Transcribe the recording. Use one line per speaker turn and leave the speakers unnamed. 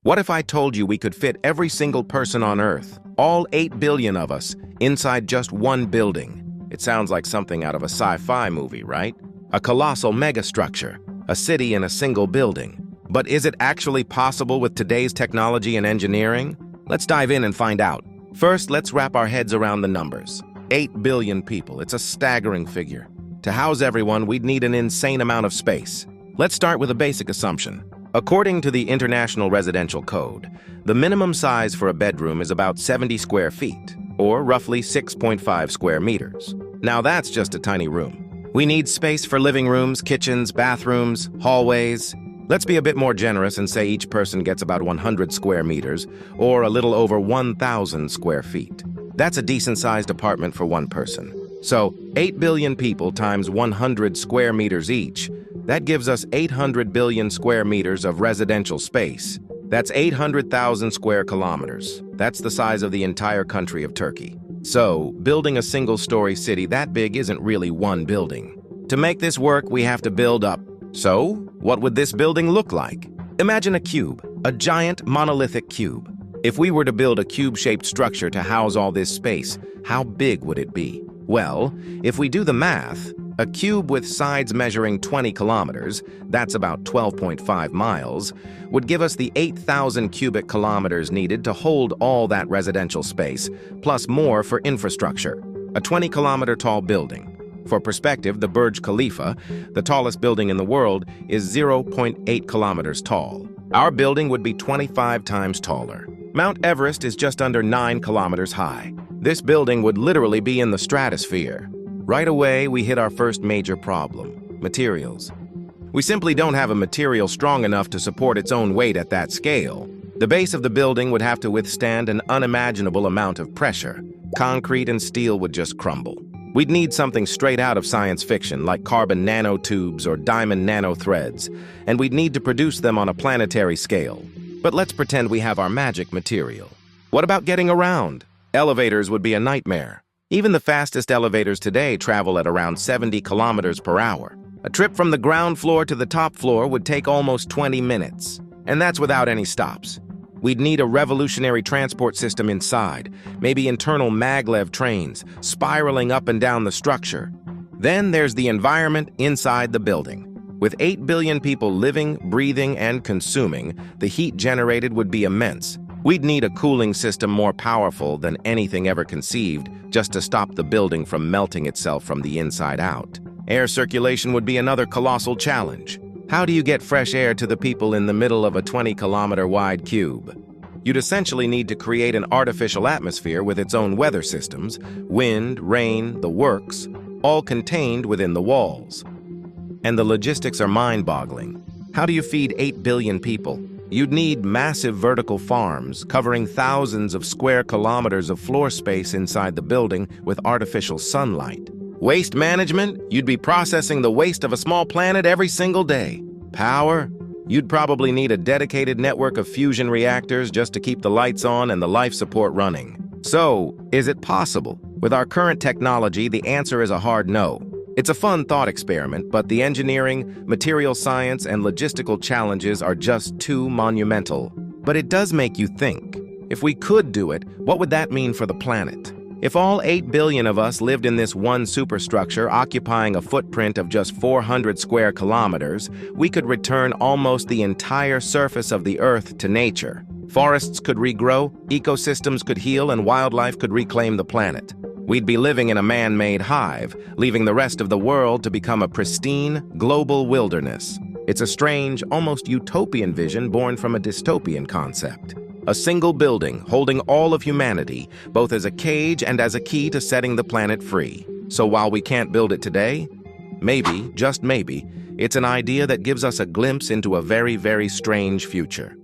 What if I told you we could fit every single person on Earth, all 8 billion of us, inside just one building? It sounds like something out of a sci-fi movie, right? A colossal megastructure, a city in a single building. But is it actually possible with today's technology and engineering? Let's dive in and find out. First, let's wrap our heads around the numbers. 8 billion people, it's a staggering figure. To house everyone, we'd need an insane amount of space. Let's start with a basic assumption. According to the International Residential Code, the minimum size for a bedroom is about 70 square feet, or roughly 6.5 square meters. Now that's just a tiny room. We need space for living rooms, kitchens, bathrooms, hallways. Let's be a bit more generous and say each person gets about 100 square meters, or a little over 1,000 square feet. That's a decent-sized apartment for one person. So, 8 billion people times 100 square meters each, that gives us 800 billion square meters of residential space. That's 800,000 square kilometers. That's the size of the entire country of Turkey. So, building a single-story city that big isn't really one building. To make this work, we have to build up. So, what would this building look like? Imagine a cube, a giant monolithic cube. If we were to build a cube-shaped structure to house all this space, how big would it be? Well, if we do the math, a cube with sides measuring 20 kilometers, that's about 12.5 miles, would give us the 8,000 cubic kilometers needed to hold all that residential space, plus more for infrastructure. A 20-kilometer tall building. For perspective, the Burj Khalifa, the tallest building in the world, is 0.8 kilometers tall. Our building would be 25 times taller. Mount Everest is just under 9 kilometers high. This building would literally be in the stratosphere. Right away, we hit our first major problem: materials. We simply don't have a material strong enough to support its own weight at that scale. The base of the building would have to withstand an unimaginable amount of pressure. Concrete and steel would just crumble. We'd need something straight out of science fiction, like carbon nanotubes or diamond nanothreads, and we'd need to produce them on a planetary scale. But let's pretend we have our magic material. What about getting around? Elevators would be a nightmare. Even the fastest elevators today travel at around 70 kilometers per hour. A trip from the ground floor to the top floor would take almost 20 minutes, and that's without any stops. We'd need a revolutionary transport system inside, maybe internal maglev trains, spiraling up and down the structure. Then there's the environment inside the building. With 8 billion people living, breathing, and consuming, the heat generated would be immense. We'd need a cooling system more powerful than anything ever conceived just to stop the building from melting itself from the inside out. Air circulation would be another colossal challenge. How do you get fresh air to the people in the middle of a 20-kilometer-wide cube? You'd essentially need to create an artificial atmosphere with its own weather systems, wind, rain, the works, all contained within the walls. And the logistics are mind-boggling. How do you feed 8 billion people? You'd need massive vertical farms covering thousands of square kilometers of floor space inside the building with artificial sunlight. Waste management? You'd be processing the waste of a small planet every single day. Power? You'd probably need a dedicated network of fusion reactors just to keep the lights on and the life support running. So, is it possible? With our current technology, the answer is a hard no. It's a fun thought experiment, but the engineering, material science, and logistical challenges are just too monumental. But it does make you think. If we could do it, what would that mean for the planet? If all 8 billion of us lived in this one superstructure occupying a footprint of just 400 square kilometers, we could return almost the entire surface of the Earth to nature. Forests could regrow, ecosystems could heal, and wildlife could reclaim the planet. We'd be living in a man-made hive, leaving the rest of the world to become a pristine, global wilderness. It's a strange, almost utopian vision born from a dystopian concept. A single building holding all of humanity, both as a cage and as a key to setting the planet free. So while we can't build it today, maybe, just maybe, it's an idea that gives us a glimpse into a very, very strange future.